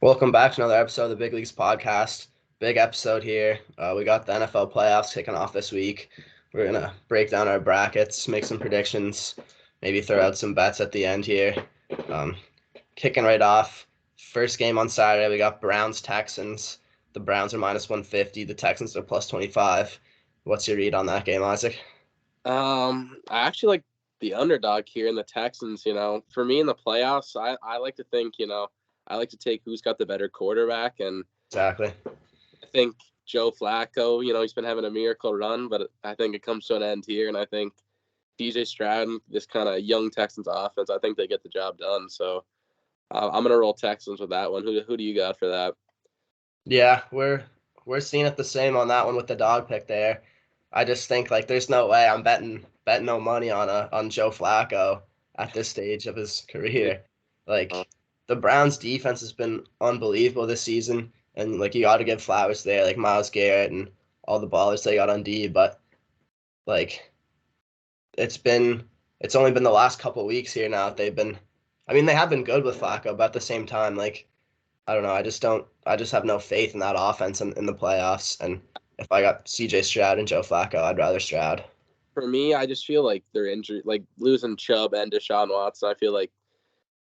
Welcome back to another episode of the Big Leagues podcast. Big episode here. We got the NFL playoffs kicking off this week. We're gonna break down our brackets, make some predictions, maybe throw out some bets at the end here. Um, Kicking right off, first game on Saturday, we got Browns Texans. The Browns are minus 150. The Texans are plus 25. What's your read on that game, Isaac? I actually like the underdog here in the Texans. For me in the playoffs, I like to think, I like to take who's got the better quarterback, and Exactly. I think Joe Flacco, he's been having a miracle run, but I think it comes to an end here, and I think DJ Stroud, this kind of young Texans offense, I think they get the job done. So I'm gonna roll Texans with that one. Who do you got for that? Yeah, we're seeing it the same on that one with the dog pick there. I just think like there's no way I'm betting no money on Joe Flacco at this stage of his Yeah. career. Like the Browns defense has been unbelievable this season, and like you got to give flowers there, like Myles Garrett and all the ballers they got on D. But like it's only been the last couple of weeks here now that they've been. I mean, they have been good with Flacco, but at the same time, like I don't know. I just don't. I just have no faith in that offense in the playoffs. And if I got C.J. Stroud and Joe Flacco, I'd rather Stroud. For me, I just feel like their injury, like losing Chubb and Deshaun Watson, I feel like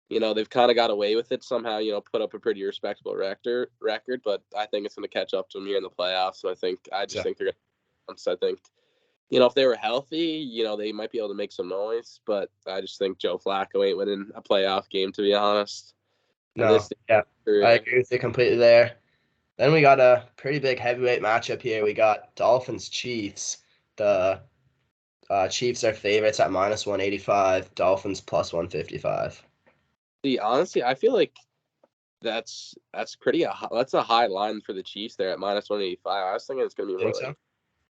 they've kind of got away with it somehow, put up a pretty respectable record, but I think it's going to catch up to them here in the playoffs. So I just think they're going to, I think, if they were healthy, they might be able to make some noise, but I just think Joe Flacco ain't winning a playoff game, to be honest. And No, yeah, I agree with you completely there. Then we got a pretty big heavyweight matchup here. We got Dolphins Chiefs. The Chiefs are favorites at minus 185. Dolphins plus 155. see, honestly, I feel like that's that's a high line for the Chiefs there at minus 185. I was thinking it's going to be more Think so? like,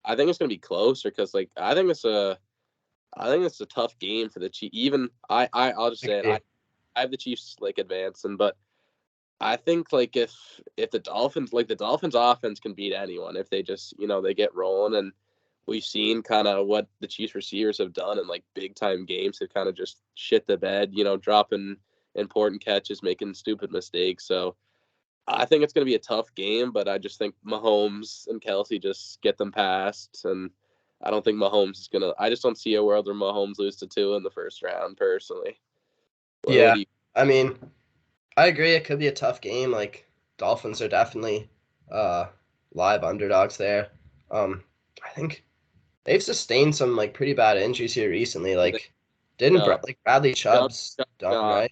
I think it's going to be closer because like I think it's a tough game for the Chiefs. Even I'll just say it. I have the Chiefs like advancing, but I think like if the Dolphins offense can beat anyone if they just they get rolling, and we've seen kind of what the Chiefs receivers have done in like big time games to kind of just shit the bed, dropping important catches, making stupid mistakes. So I think it's going to be a tough game, but I just think Mahomes and Kelsey just get them past, and I don't think Mahomes is gonna. I just don't see a world where Mahomes loses to Tua in the first round, personally. What Yeah, do you? I mean, I agree. It could be a tough game. Like Dolphins are definitely uh, live underdogs there. I think they've sustained some like pretty bad injuries here recently. Think? Like, didn't Uh, like Bradley Chubb, Chubb's Chubb done got right?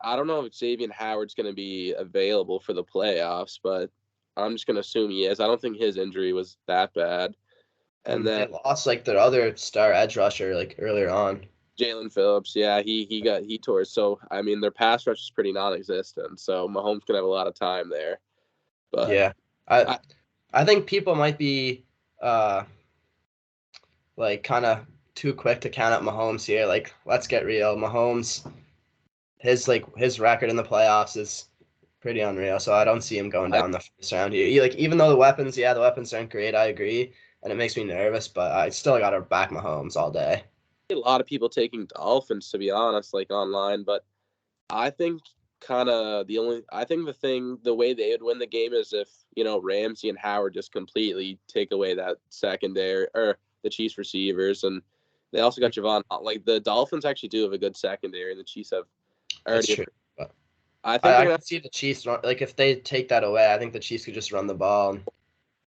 I don't know if Xavier Howard's going to be available for the playoffs, but I'm just going to assume he is. I don't think his injury was that bad. And And they then lost like their other star edge rusher like earlier on. Jalen Phillips, yeah, he tore. So I mean, their pass rush is pretty non-existent. So Mahomes can have a lot of time there. But Yeah, I I, I think people might be uh like kind of too quick to count out Mahomes here. Like, let's get real. Mahomes, his record in the playoffs is pretty unreal. So I don't see him going I down the first round here. Like, even though the weapons aren't great. I agree, and it makes me nervous. But I still got to back Mahomes all day. see a lot of people taking Dolphins, to be honest, like online. But I think the way they would win the game is if Ramsey and Howard just completely take away that secondary or the Chiefs receivers, and they also got Javon. Like the Dolphins actually do have a good secondary, and the Chiefs have That's already. true. But I think I they're can see the Chiefs like if they take that away, I think the Chiefs could just run the ball. And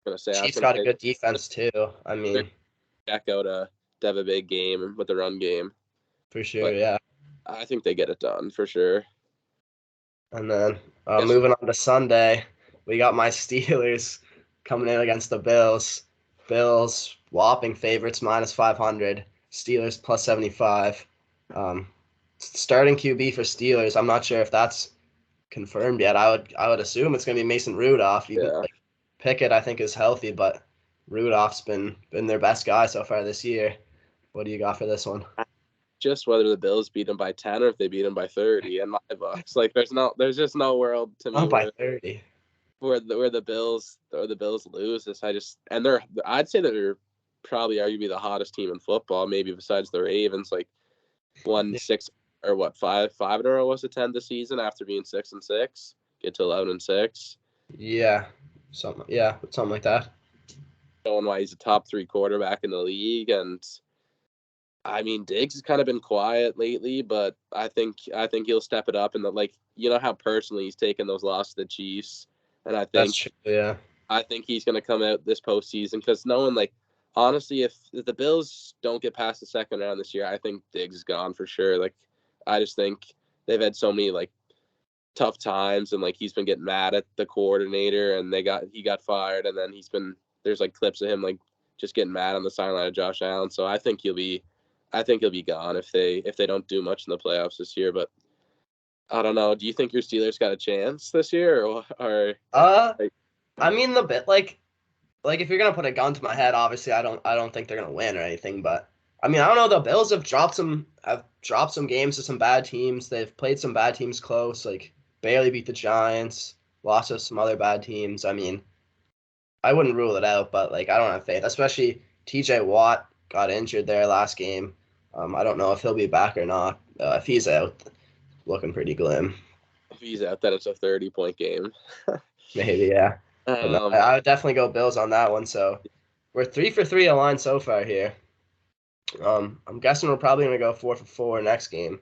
gonna say I was Chiefs gonna got a say good defense too. I they're mean, back out to have a big game with the run game, for sure, but yeah. I think they get it done for sure. And then Yes, moving on to Sunday, we got my Steelers coming in against the Bills. Bills whopping favorites minus 500. Steelers plus 75. Um, Starting QB for Steelers. I'm not sure if that's confirmed yet. I would assume it's going to be Mason Rudolph. Even yeah. like Pickett, I think is healthy, but Rudolph's been their best guy so far this year. What do you got for this one? Just whether the Bills beat them by 10 or if they beat them by 30 in my books. Like there's just no world to Oh, me by where 30. the Bills lose this. And I'd say that they're probably arguably the hottest team in football, maybe besides the Ravens. Like won Yeah. six or what five in a row was it 10 this season after being 6-6. get to 11-6. Yeah, something like that. Showing why he's a top 3 quarterback in the league, and I mean Diggs has kind of been quiet lately, but I think he'll step it up, and how personally he's taken those losses to the Chiefs, and That's true. Yeah. I think he's going to come out this postseason because honestly, if the Bills don't get past the second round this year, I think Diggs is gone for sure. I just think they've had so many tough times, and he's been getting mad at the coordinator, and he got fired, and then there's clips of him just getting mad on the sideline of Josh Allen. So I think he'll be gone if they don't do much in the playoffs this year. But I don't know. Do you think your Steelers got a chance this year, or I mean the bit if you're gonna put a gun to my head, obviously I don't think they're gonna win or anything, but I mean I don't know. The Bills have dropped some games to some bad teams. They've played some bad teams close, barely beat the Giants, lost to some other bad teams. I mean, I wouldn't rule it out, but I don't have faith. Especially T.J. Watt got injured there last game. I don't know if he'll be back or not. If he's out, looking pretty glim. If he's out, then it's a 30-point game. Maybe, yeah. No, I would definitely go Bills on that one. So we're 3 for 3 aligned so far here. I'm guessing we're probably gonna go 4 for 4 next game.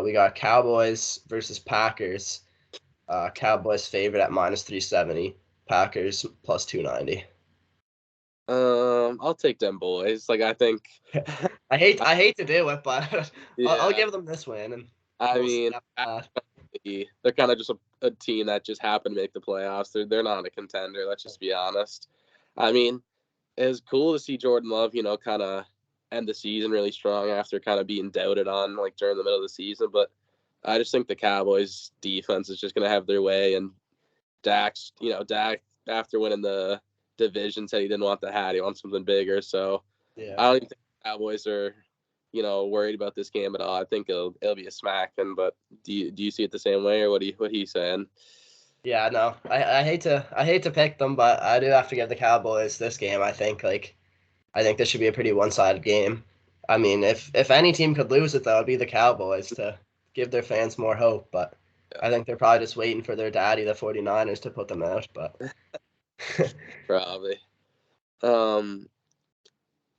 We got Cowboys versus Packers. Cowboys favorite at -370. Packers plus 290. I'll take them boys. I think I hate to do it, but yeah. I'll give them this win. And they're kind of just a team that just happened to make the playoffs. They're not a contender. Let's just be honest. I mean, it was cool to see Jordan Love, kind of end the season really strong after kind of being doubted on during the middle of the season. But I just think the Cowboys defense is just going to have their way. And Dak after winning the division said he didn't want the hat. He wants something bigger. So yeah. I don't even think the Cowboys are, worried about this game at all. I think it'll be a smacking. But do you see it the same way, or what he's saying? Yeah, no, I hate to pick them, but I do have to give the Cowboys this game. I think this should be a pretty one-sided game. I mean, if any team could lose it, though, it'd be the Cowboys to give their fans more hope. But yeah. I think they're probably just waiting for their daddy, the 49ers, to put them out. But probably.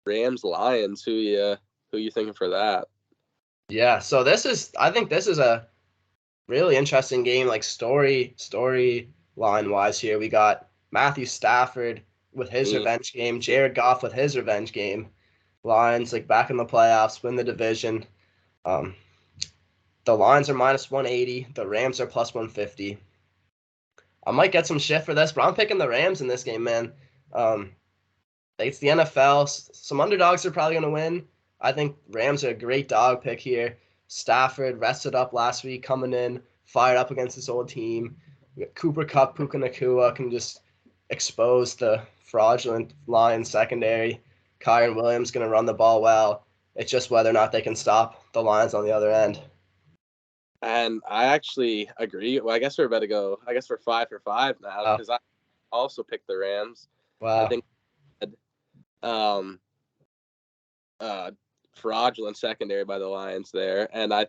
Rams Lions. Who you thinking for that? Yeah, so I think this is a really interesting game, storyline wise here. We got Matthew Stafford with his revenge game, Jared Goff with his revenge game. Lions back in the playoffs, win the division. The Lions are -180, the Rams are +150. I might get some shit for this, but I'm picking the Rams in this game, man. It's the NFL. Some underdogs are probably going to win. I think Rams are a great dog pick here. Stafford rested up last week, coming in, fired up against his old team. Cooper Kupp, Puka Nacua can just expose the fraudulent Lions secondary. Kyren Williams going to run the ball well. It's just whether or not they can stop the Lions on the other end. And I actually agree. Well, I guess we're about to go. I guess we're 5 for 5 now because I also picked the Rams. Wow. I think fraudulent secondary by the Lions there, and I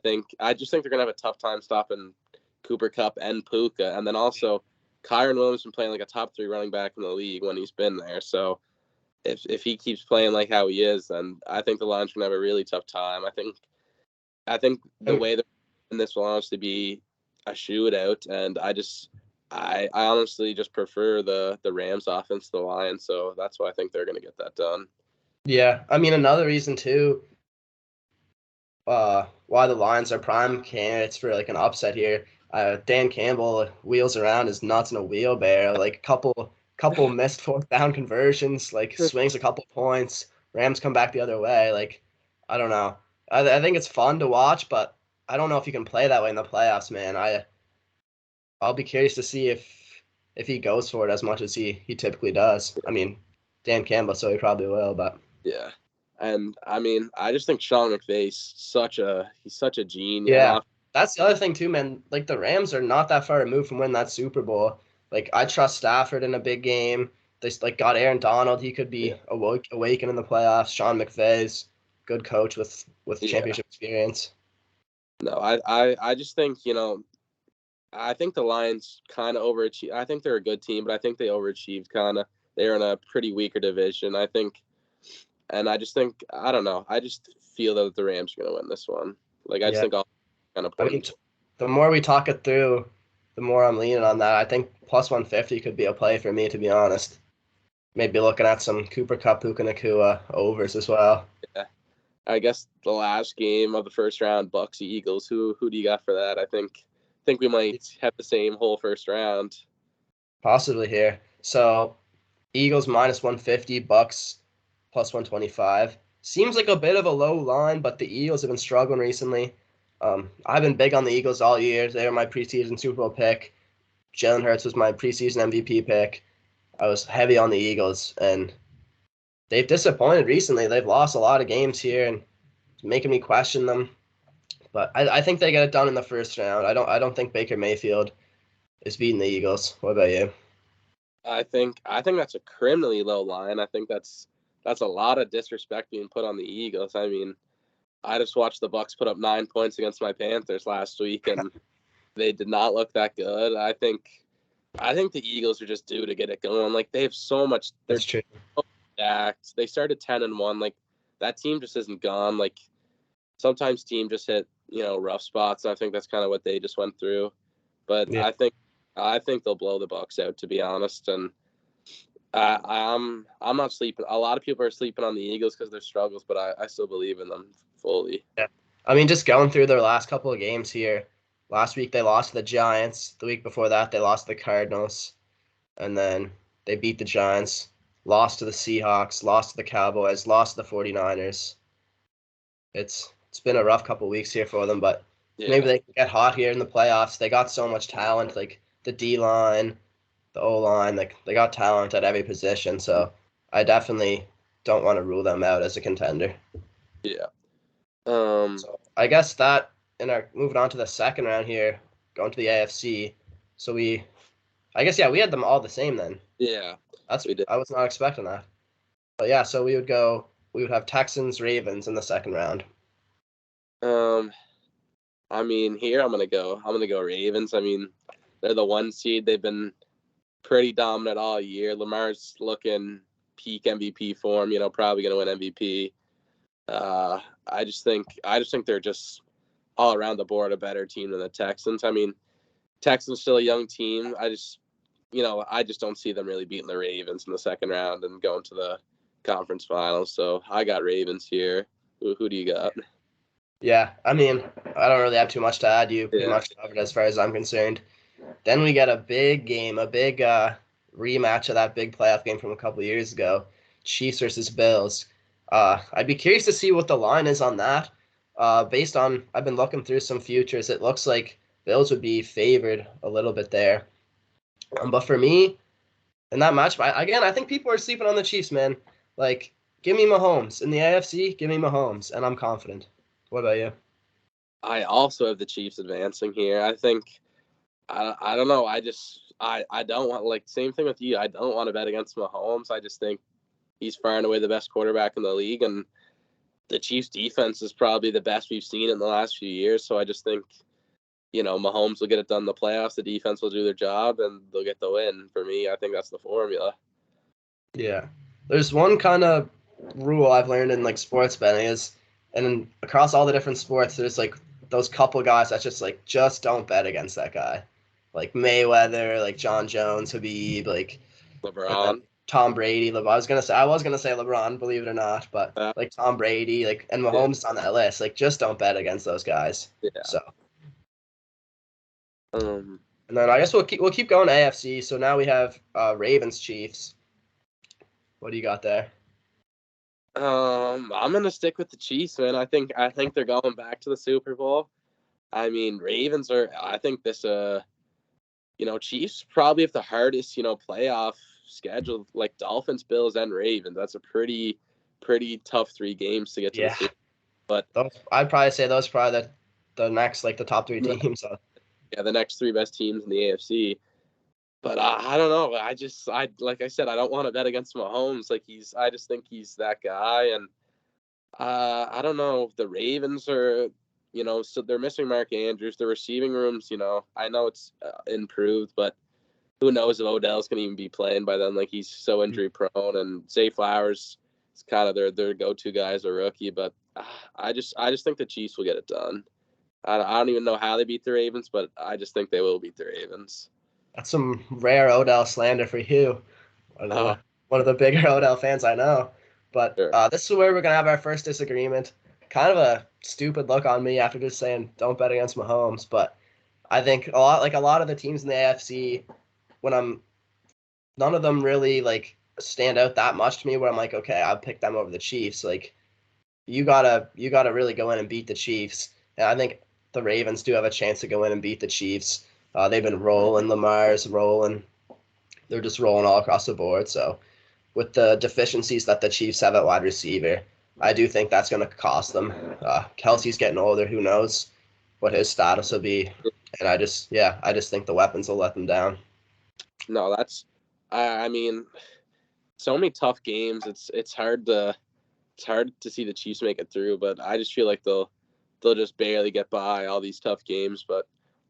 just think they're gonna have a tough time stopping Cooper Kupp and Puka, and then also Kyren Williams been playing a top 3 running back in the league when he's been there. So if he keeps playing like how he is, then I think the Lions are gonna have a really tough time. I think the way that this will honestly be a shootout, and I honestly just prefer the Rams offense to the Lions, so that's why I think they're gonna get that done. Yeah, I mean another reason too. Why the Lions are prime candidates for an upset here. Dan Campbell wheels around his nuts in a wheelbarrow. Couple missed fourth down conversions. Swings a couple points. Rams come back the other way. I don't know. I think it's fun to watch, but I don't know if you can play that way in the playoffs, man. I'll be curious to see if he goes for it as much as he typically does. I mean, Dan Campbell, so he probably will, but yeah. And I mean, I just think Sean McVay's he's such a genius. Yeah, that's the other thing too, man. The Rams are not that far removed from winning that Super Bowl. I trust Stafford in a big game. They got Aaron Donald. He could be awakened in the playoffs. Sean McVay's good coach with championship experience. No, I just think I think the Lions kind of overachieved. I think they're a good team, but I think they overachieved kind of. They're in a pretty weaker division, I think. And I just think, I don't know. I just feel that the Rams are going to win this one. Like, I just Yeah. think all kind of I mean, point. the more we talk it through, the more I'm leaning on that. I think plus 150 could be a play for me, to be honest. Maybe looking at some Cooper Kupp, Puka Nacua overs as well. Yeah. I guess the last game of the first round, Bucks Eagles. Who do you got for that? I think we might have the same whole first round. Possibly here. So Eagles minus 150, Bucks plus 125. Seems like a bit of a low line, but the Eagles have been struggling recently. I've been big on the Eagles all year. They were my preseason Super Bowl pick. Jalen Hurts was my preseason MVP pick. I was heavy on the Eagles, and they've disappointed recently. They've lost a lot of games here, and it's making me question them. But I think they get it done in the first round. I don't think Baker Mayfield is beating the Eagles. What about you? I think that's a criminally low line. I think that's a lot of disrespect being put on the Eagles. I mean, I just watched the Bucks put up 9 points against my Panthers last week, and they did not look that good. I think the Eagles are just due to get it going. Like they have so much. They're That's true. so stacked. They started 10-1. Like that team just isn't gone. Like sometimes team just hit rough spots. And I think that's kind of what they just went through. But Yeah. I think they'll blow the Bucks out, to be honest. And I'm not sleeping. A lot of people are sleeping on the Eagles because of their struggles, but I still believe in them fully. Yeah. I mean, just going through their last couple of games here. Last week they lost to the Giants. The week before that they lost to the Cardinals, and then they beat the Giants. Lost to the Seahawks. Lost to the Cowboys. Lost to the 49ers. It's been a rough couple of weeks here for them, but maybe Yeah, they can get hot here in the playoffs. They got so much talent, like the D line, the O line, like they got talent at every position. So I definitely don't want to rule them out as a contender. yeah. Um, So I guess that in our moving on to the second round here, going to the AFC. So I guess yeah, we had them all the same then. yeah, That's we did. I was not expecting that. But yeah, so we would have Texans Ravens in the second round. Um, I mean, here I'm gonna go Ravens. I mean, they're the 1 seed. They've been pretty dominant all year. Lamar's looking peak MVP form. Probably gonna win MVP. I just think they're just all around the board a better team than the Texans. I mean, Texans still a young team. I just don't see them really beating the Ravens in the second round and going to the conference finals. So I got Ravens here. Who do you got? Yeah, I mean, I don't really have too much to add. You pretty Yeah. much covered as far as I'm concerned. Then we get a big game, a big rematch of that big playoff game from a couple of years ago, Chiefs versus Bills. I'd be curious to see what the line is on that. Based on I've been looking through some futures, it looks like Bills would be favored a little bit there. But for me, in that match, again, I think people are sleeping on the Chiefs, man. Like, give me Mahomes in the AFC. Give me Mahomes, and I'm confident. What about you? I also have the Chiefs advancing here. I don't know. I don't want, like, same thing with you. I don't want to bet against Mahomes. I just think he's far and away the best quarterback in the league, and the Chiefs defense is probably the best we've seen in the last few years. So I just think Mahomes will get it done in the playoffs. The defense will do their job, and they'll get the win. For me, I think that's the formula. Yeah. There's one kind of rule I've learned in like sports betting is, and across all the different sports, there's like those couple guys that just don't bet against that guy, like Mayweather, like John Jones, Habib, like, and then LeBron. Tom Brady. I was gonna say LeBron, believe it or not, but like Tom Brady, like and Yeah, Mahomes on that list, like just don't bet against those guys. yeah. So, Um, and then I guess we'll keep going to AFC. So now we have Ravens Chiefs. What do you got there? I'm gonna stick with the Chiefs, man. I think they're going back to the Super Bowl. I mean, Ravens are. I think this. Chiefs probably have the hardest, playoff schedule. Like Dolphins, Bills, and Ravens. That's a pretty tough 3 games to get to the Yeah. Super. But I'd probably say those are probably the next like the top three teams. yeah, the next 3 best teams in the AFC. But I don't know. I like I said, I don't want to bet against Mahomes. Like I just think he's that guy, and I don't know. The Ravens are. so they're missing Mark Andrews. The receiving rooms, I know it's improved, but who knows if Odell's going to even be playing by then. Like, he's so injury prone, and Zay Flowers is kind of their go-to guy as a rookie. But I just think the Chiefs will get it done. I don't even know how they beat the Ravens, but I just think they will beat the Ravens. That's some rare Odell slander for you. Oh, One of the bigger Odell fans I know. But sure. This is where we're gonna have our first disagreement. Kind of a stupid look on me after just saying don't bet against Mahomes, but I think a lot of the teams in the AFC, none of them really like stand out that much to me where I'm like, okay, I'll pick them over the Chiefs. Like you gotta really go in and beat the Chiefs. And I think the Ravens do have a chance to go in and beat the Chiefs. They've been rolling, Lamar's rolling. They're just rolling all across the board. So with the deficiencies that the Chiefs have at wide receiver, I do think that's going to cost them. Kelsey's getting older. Who knows what his status will be? And I just think the weapons will let them down. No, I mean, so many tough games. It's hard to see the Chiefs make it through, but I just feel like they'll just barely get by all these tough games. But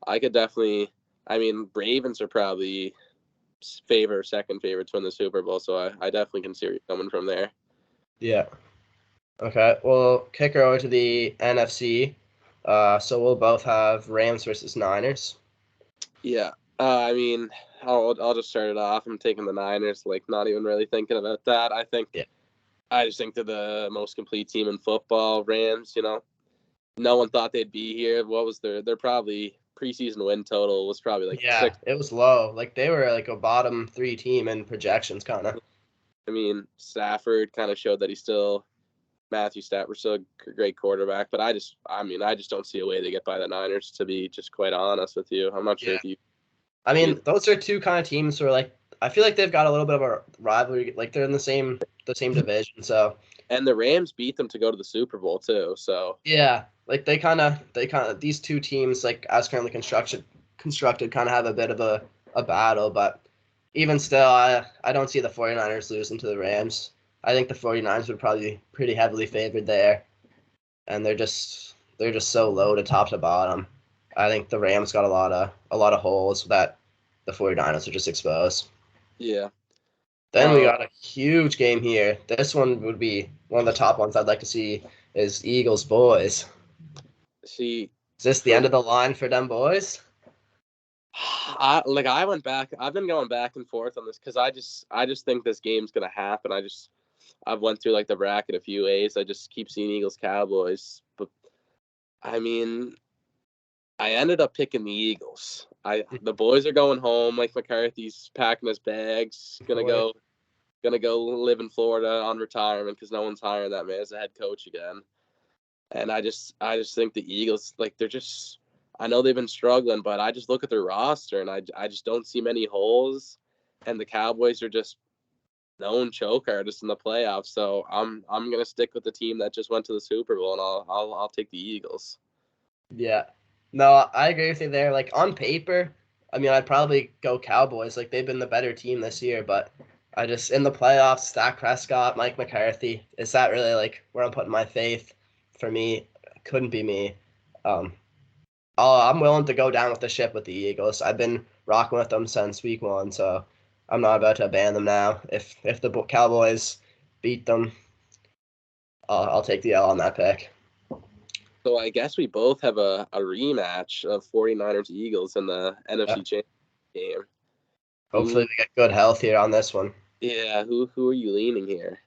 I could definitely. I mean, Ravens are probably second favorite to win the Super Bowl, so I definitely can see where you're coming from there. Yeah. Okay. We'll kick her over to the NFC. So we'll both have Rams versus Niners. Yeah. I mean, I'll just start it off. I'm taking the Niners. Like, not even really thinking about that. I just think they're the most complete team in football. Rams, no one thought they'd be here. What was their probably preseason win total was probably like 6. It was low. Like they were like a bottom 3 team in projections, kind of. I mean, Stafford kind of showed that Matthew Stafford's still a great quarterback, but I just don't see a way they get by the Niners, to be just quite honest with you. I'm not sure if you. I mean, those are two kind of teams who are like, I feel like they've got a little bit of a rivalry. Like they're in the same division. So. And the Rams beat them to go to the Super Bowl too. So. Yeah, like they kind of these two teams, like as currently constructed, kind of have a bit of a battle. But even still, I don't see the 49ers losing to the Rams. I think the 49ers would probably be pretty heavily favored there, and they're just so low to top to bottom. I think the Rams got a lot of holes that the 49ers would just expose. Yeah. Then we got a huge game here. This one would be one of the top ones I'd like to see is Eagles boys. See, is this the end of the line for them boys? I've been going back and forth on this because I just think this game's gonna happen. I've went through like the bracket a few ways. I just keep seeing Eagles Cowboys, but I mean, I ended up picking the Eagles. The boys are going home. Mike McCarthy's packing his bags, gonna go live in Florida on retirement because no one's hiring that man as a head coach again. And I just think the Eagles, like, they're just, I know they've been struggling, but I just look at their roster and I just don't see many holes. And the Cowboys are just known choke artists in the playoffs. So I'm gonna stick with the team that just went to the Super Bowl, and I'll take the Eagles. Yeah. No, I agree with you there. Like on paper, I mean, I'd probably go Cowboys. Like they've been the better team this year, but I just in the playoffs, Dak Prescott, Mike McCarthy, is that really like where I'm putting my faith? For me, it couldn't be me. I'm willing to go down with the ship with the Eagles. I've been rocking with them since week 1, so I'm not about to abandon them now. If the Cowboys beat them, I'll take the L on that pick. So I guess we both have a rematch of 49ers Eagles in the NFC Championship game. Hopefully we get good health here on this one. Yeah, who are you leaning here?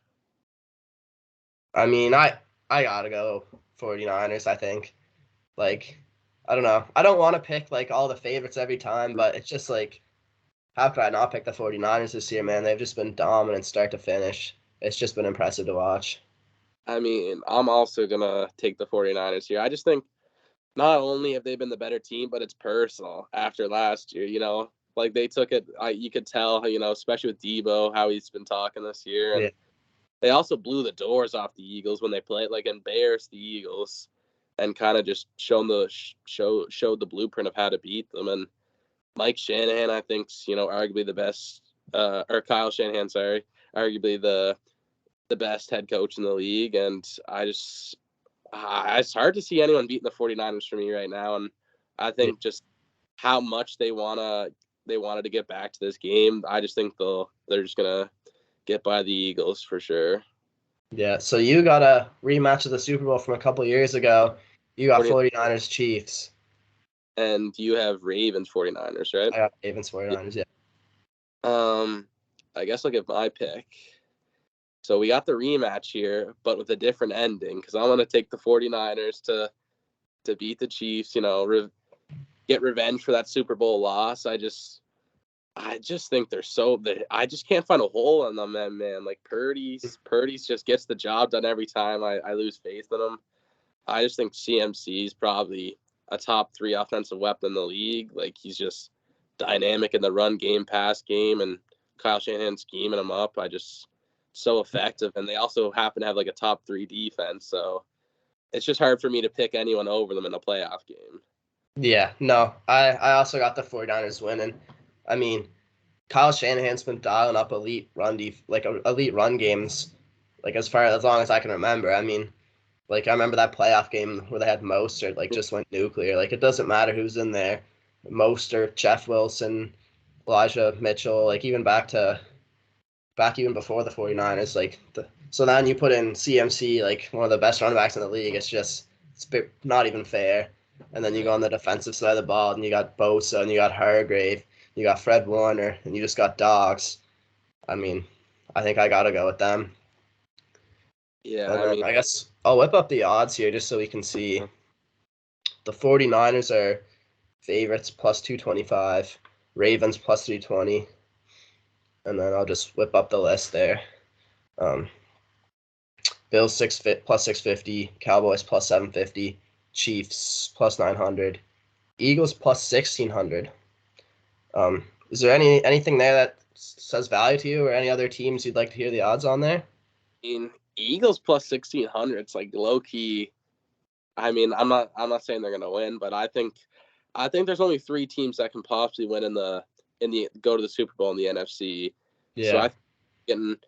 I mean, I gotta go 49ers, I think. Like, I don't know. I don't want to pick like all the favorites every time, but it's just like, how could I not pick the 49ers this year, man? They've just been dominant start to finish. It's just been impressive to watch. I mean, I'm also going to take the 49ers here. I just think not only have they been the better team, but it's personal after last year, Like they took it, you could tell, especially with Debo, how he's been talking this year. And they also blew the doors off the Eagles when they played, like embarrassed the Eagles and kind of just showed the blueprint of how to beat them. And Mike Shanahan, I think, arguably the best, or Kyle Shanahan, sorry, arguably the best head coach in the league. And It's hard to see anyone beating the 49ers for me right now, and I think just how much they wanted to get back to this game. I just think they're just gonna get by the Eagles for sure. Yeah, so you got a rematch of the Super Bowl from a couple years ago. You got 49ers Chiefs. And you have Ravens 49ers, right? I got Ravens 49ers, yeah. I guess I'll give my pick. So we got the rematch here, but with a different ending, because I'm going to take the 49ers to beat the Chiefs, get revenge for that Super Bowl loss. I just think I just can't find a hole in them, man. Like Purdy's just gets the job done every time. I lose faith in him. I just think CMC is probably a top 3 offensive weapon in the league. Like he's just dynamic in the run game, pass game, and Kyle Shanahan scheming him up. So effective, and they also happen to have like a top 3 defense. So it's just hard for me to pick anyone over them in a playoff game. Yeah, no, I also got the 49ers winning. I mean, Kyle Shanahan's been dialing up elite run games, like as long as I can remember. I mean, like I remember that playoff game where they had Mostert, like just went nuclear. Like it doesn't matter who's in there, Mostert, Jeff Wilson, Elijah Mitchell, like even back even before the 49ers, so then you put in CMC, like one of the best running backs in the league. It's not even fair. And then you go on the defensive side of the ball, and you got Bosa, and you got Hargrave, you got Fred Warner, and you just got Dogs. I mean, I think I gotta go with them. Yeah, I guess I'll whip up the odds here just so we can see. The 49ers are favorites plus 225, Ravens plus 320, and then I'll just whip up the list there. Bills plus 650, Cowboys plus 750, Chiefs plus 900, Eagles plus 1600. Is there anything there that says value to you, or any other teams you'd like to hear the odds on there? Eagles plus 1600. It's like low key. I mean, I'm not saying they're gonna win, but I think there's only 3 teams that can possibly win in the go to the Super Bowl in the NFC. Yeah. So I think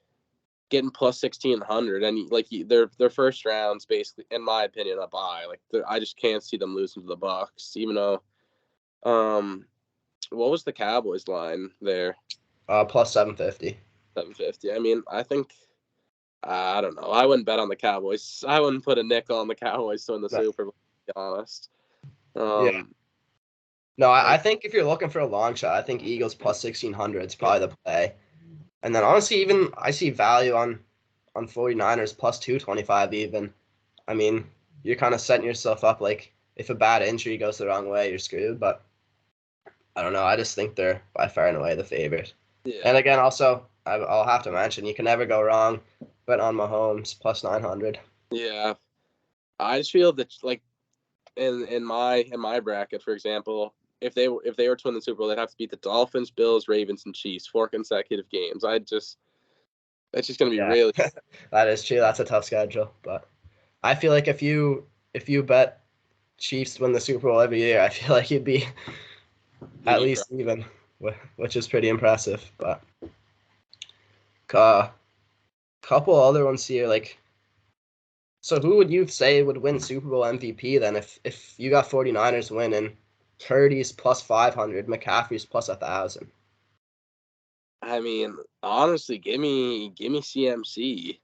getting plus 1600, and like their first round's basically, in my opinion, a bye. Like I just can't see them losing to the Bucs, even though. What was the Cowboys line there? Plus 750. 750. I mean, I think. I don't know. I wouldn't bet on the Cowboys. I wouldn't put a nickel on the Cowboys to win the Super Bowl, to be honest. Yeah. No, I think if you're looking for a long shot, I think Eagles plus 1600 is probably the play. And then honestly, even I see value on 49ers plus 225 even. I mean, you're kind of setting yourself up, like if a bad injury goes the wrong way, you're screwed. But I don't know. I just think they're by far and away the favorite. Yeah. And again, also, I'll have to mention, you can never go wrong. Bet on Mahomes plus 900. Yeah, I just feel that like in my bracket, for example, if they were to win the Super Bowl, they'd have to beat the Dolphins, Bills, Ravens, and Chiefs 4 consecutive games. That's just gonna be really. That is true. That's a tough schedule, but I feel like if you bet Chiefs win the Super Bowl every year, I feel like you'd be at least even, which is pretty impressive. But couple other ones here, like, so who would you say would win Super Bowl MVP then if you got 49ers winning? Purdy's plus 500, McCaffrey's plus 1,000. I mean, honestly, give me CMC,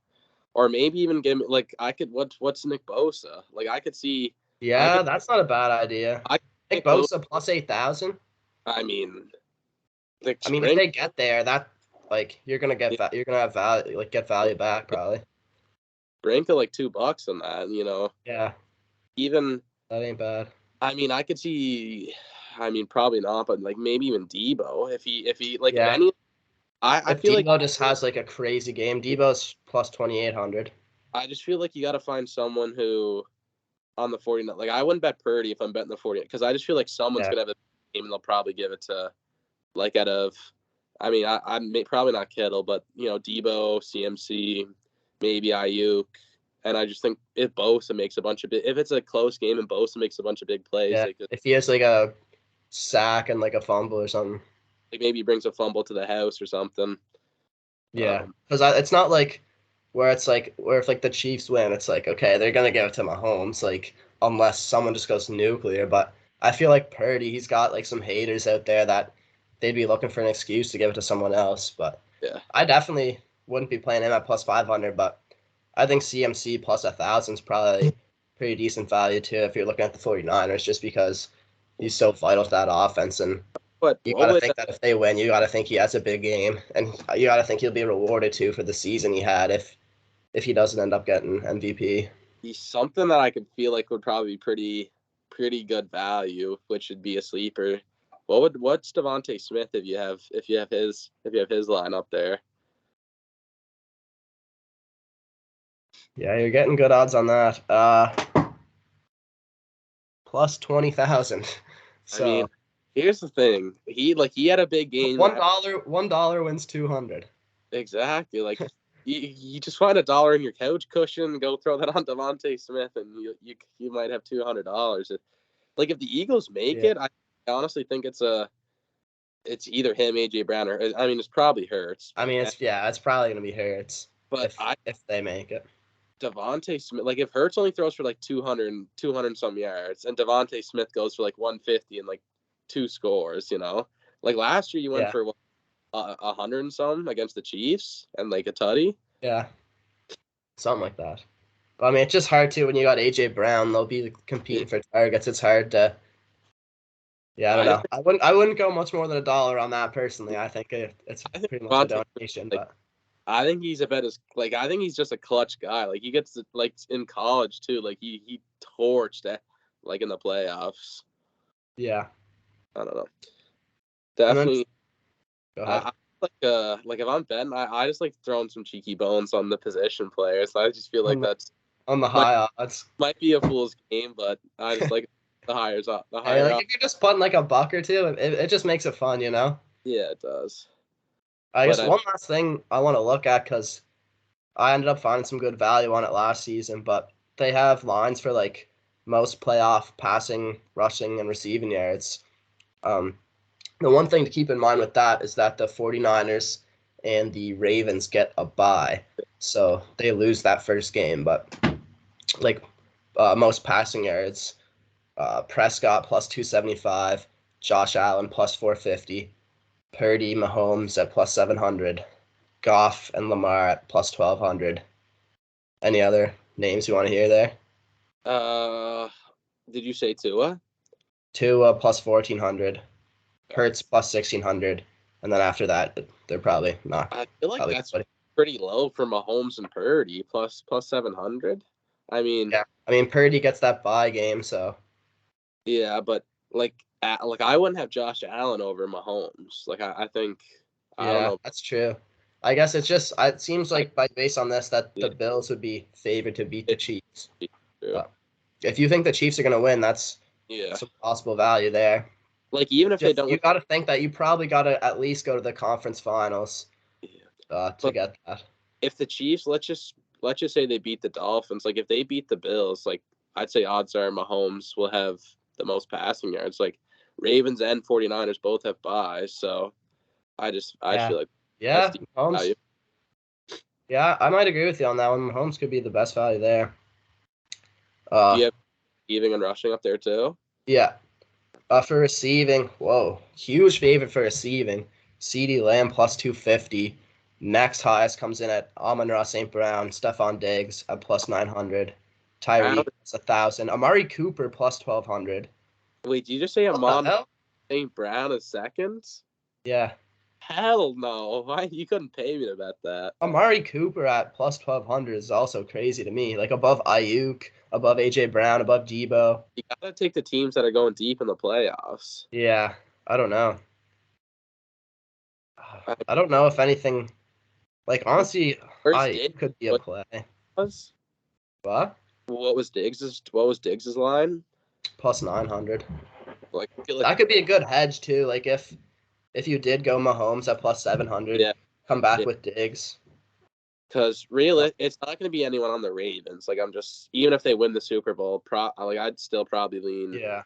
or maybe even give me what's Nick Bosa? Like I could see. Yeah, that's not a bad idea. Nick Bosa plus 8,000. I mean, if they get there, that like you're gonna have value, like get value back probably. Bring to like $2 on that, Yeah. Even that ain't bad. I mean, I could see. I mean, probably not, but like maybe even Debo if he like any. I feel Debo just has like a crazy game. Debo's plus 2,800. I just feel like you got to find someone who on the 49. Like I wouldn't bet Purdy if I'm betting the 49 because I just feel like someone's gonna have a game and they'll probably give it to like out of. I mean, I'm probably not Kittle, but Debo, CMC, maybe Ayuk. And I just think if Bosa makes if it's a close game and Bosa makes a bunch of big plays, if he has like a sack and like a fumble or something, like maybe he brings a fumble to the house or something. Yeah, because it's not like where it's like where if like the Chiefs win, it's like okay, they're gonna give it to Mahomes, like unless someone just goes nuclear. But I feel like Purdy, he's got like some haters out there that they'd be looking for an excuse to give it to someone else. But Yeah. I definitely wouldn't be playing him at plus 500, but I think CMC plus 1,000 is probably pretty decent value too if you're looking at the 49ers, just because he's so vital to that offense. And But you what got to would think that if they win, you got to think he has a big game, and you got to think he'll be rewarded too for the season he had if he doesn't end up getting MVP. be something that I could feel like would probably be pretty good value, which would be a sleeper? What's Devontae Smith if you have his line up there? Yeah, you're getting good odds on that. Plus 20,000. I mean, So here's the thing. He had a big game. $1 wins 200. Exactly. Like you just find $1 in your couch cushion, go throw that on Devontae Smith, and you might have $200. Like if the Eagles make Yeah. it, I honestly think it's either him, AJ Brown, or I mean it's probably Hurts. I mean, it's probably gonna be Hurts But if they make it. Devontae Smith, like if Hurts only throws for like 200 some yards, and Devontae Smith goes for like 150 and like 2 scores, like last year you went Yeah. for 100 and some against the Chiefs and like a tutty. Yeah, something like that. But I mean, it's just hard too when you got AJ Brown. They'll be competing for targets. It's hard to. Yeah, I don't know. I wouldn't go much more than $1 on that personally. I think it's pretty much a donation, like, but. I think he's I think he's just a clutch guy. Like he gets like in college too. Like he torched it like in the playoffs. Yeah. I don't know. And then Definitely. go ahead. Like if I'm betting, I just like throwing some cheeky bones on the position players. I just feel like that's on the high odds. might be a fool's game, but I just like the higher up. The Hey, higher like up. if you're just putting like a buck or two, it just makes it fun, you know. Yeah, it does. I But guess one last thing I want to look at because I ended up finding some good value on it last season, but they have lines for like most playoff passing, rushing, and receiving yards. Um, the one thing to keep in mind with that is that the 49ers and the Ravens get a bye, so they lose that first game. But like most passing yards, Prescott plus 275, Josh Allen plus 450, Purdy, Mahomes at plus 700, Goff and Lamar at plus 1,200. Any other names you want to hear there? Did you say Tua? Tua plus 1,400, Hurts plus 1,600, and then after that, they're probably not. I feel like that's pretty low for Mahomes and Purdy plus 700. I mean, yeah. I mean, Purdy gets that bye game, so. Yeah, but like I wouldn't have Josh Allen over Mahomes. Like I think I don't know. That's true. I guess it's just it seems like based on this that the Bills would be favored to beat the Chiefs. But if you think the Chiefs are gonna win, that's some possible value there. Like even if they don't, you got to think that you probably got to at least go to the conference finals to get that. If the Chiefs, let's just say they beat the Dolphins. Like if they beat the Bills, like I'd say odds are Mahomes will have the most passing yards. Like Ravens and 49ers both have buys, so I feel like Mahomes. Yeah, I might agree with you on that one. Mahomes could be the best value there. Do you have receiving and rushing up there too? Yeah. For receiving, whoa, huge favorite for receiving. CeeDee Lamb plus 250. Next highest comes in at Amon-Ra St. Brown, Stephon Diggs at plus 900. Tyreek plus 1,000. Amari Cooper plus 1,200. Wait, did you just say Amon St. Brown is second? Yeah. Hell no. Why you couldn't pay me to bet that? Amari Cooper at plus 1,200 is also crazy to me. Like above Ayuk, above AJ Brown, above Debo. You gotta take the teams that are going deep in the playoffs. Yeah, I don't know. I don't know if anything. Like honestly, Ayuk could be a play. What? What was Diggs's line? Plus 900. Like that could be a good hedge too. Like if you did go Mahomes at plus 700, come back with Diggs. Because really, it's not going to be anyone on the Ravens. Like I'm just, even if they win the Super Bowl, I'd still probably lean. Yeah,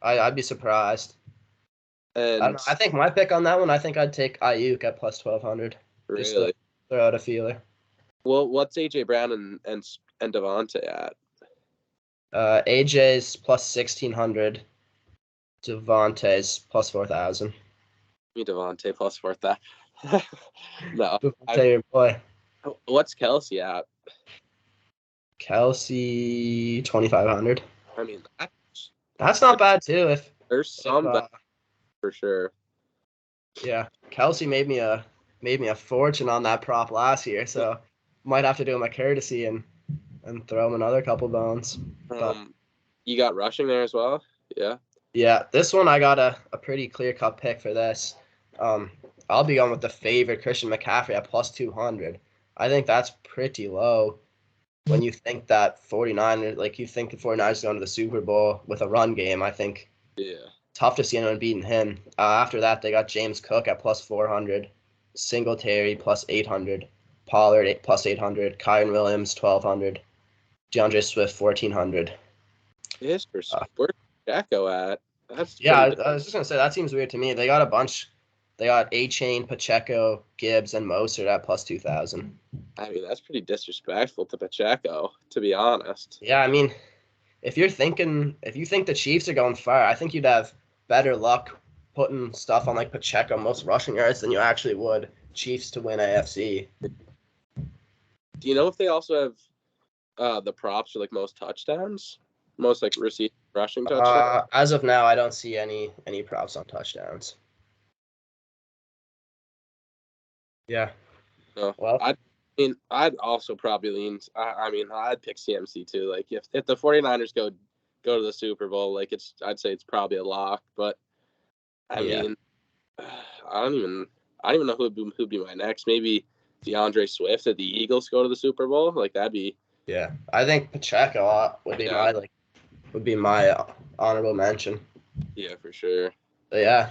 I'd be surprised. And I think my pick on that one, I think I'd take Ayuk at plus 1,200. Really? Just to throw out a feeler. Well, what's AJ Brown and Devontae at? AJ's plus 1,600. Devontae's plus 4,000. Me Devontae plus 4,000. No. Devontae, your boy. What's Kelsey at? Kelsey, 2,500. I mean, That's not bad too. There's some for sure. Yeah, Kelsey made me a fortune on that prop last year, so might have to do him a courtesy and throw him another couple bones. You got rushing there as well? Yeah. Yeah, this one I got a pretty clear-cut pick for this. I'll be going with the favorite, Christian McCaffrey, at plus 200. I think that's pretty low when you think that 49ers, like you think the 49ers going to the Super Bowl with a run game. I think tough to see anyone beating him. After that, they got James Cook at plus 400, Singletary plus 800, Pollard plus 800, Kyren Williams 1,200, DeAndre Swift 1,400. Where's Pacheco at? I was just gonna say that seems weird to me. They got a bunch. They got A-Chain, Pacheco, Gibbs, and Mostert at plus 2,000. I mean, that's pretty disrespectful to Pacheco, to be honest. Yeah, I mean, if you think the Chiefs are going far, I think you'd have better luck putting stuff on like Pacheco most rushing yards than you actually would Chiefs to win AFC. Do you know if they also have the props for like most touchdowns, most like rushing touchdowns? As of now, I don't see any props on touchdowns. Yeah. Oh, well, I'd also probably lean. I'd pick CMC too. Like if the 49ers go to the Super Bowl, like I'd say it's probably a lock. But I mean, I don't even know who'd be my next. Maybe DeAndre Swift if the Eagles go to the Super Bowl. Like that'd be. Yeah, I think Pacheco would be my honorable mention. Yeah, for sure. But yeah,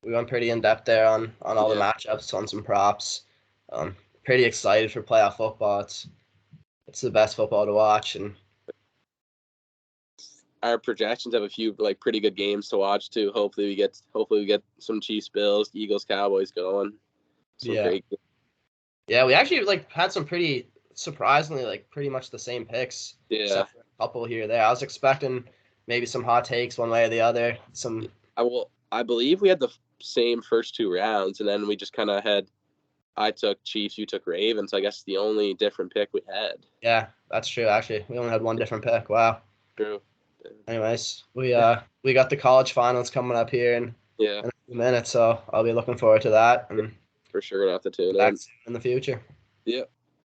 we went pretty in depth there on all the matchups, on some props. Pretty excited for playoff football. It's the best football to watch, and our projections have a few like pretty good games to watch too. Hopefully we get some Chiefs, Bills, Eagles, Cowboys going. Yeah, we actually had some pretty surprisingly pretty much the same picks. Yeah, except for a couple here or there. I was expecting maybe some hot takes one way or the other. I believe we had the same first two rounds, and then we just kind of had. I took Chiefs, you took Ravens. I guess the only different pick we had. Yeah, that's true. Actually, we only had one different pick. Wow. True. Anyways, we got the college finals coming up here in a few minutes, so I'll be looking forward to that. And for sure, gonna have to tune in in the future. Yeah.